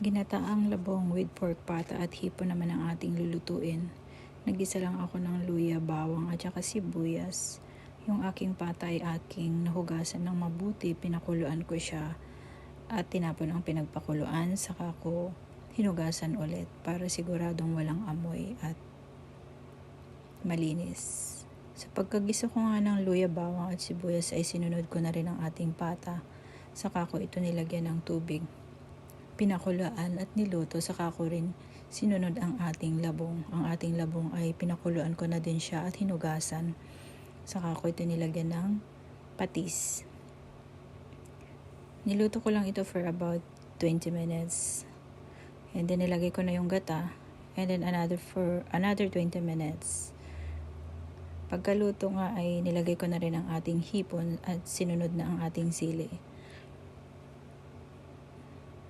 Ginataang labong with pork pata at hipon naman ang ating lulutuin. Nagisa lang ako ng luya, bawang at saka sibuyas. Yung aking pata ay aking nahugasan ng mabuti, pinakuluan ko siya at tinapon ang pinagpakuluan, saka ko hinugasan ulit para siguradong walang amoy at malinis. Sa pagkagisa ko nga ng luya, bawang at sibuyas ay sinunod ko na rin ang ating pata, saka ko ito nilagyan ng tubig, pinakuluan at niluto, saka ko rin sinunod ang ating labong. Ang ating labong ay pinakuluan ko na din siya at hinugasan, saka ko ito nilagyan ng patis. Niluto ko lang ito for about 20 minutes. And then nilagay ko na yung gata. And then for another 20 minutes. Pagkaluto nga ay nilagay ko na rin ang ating hipon at sinunod na ang ating sili.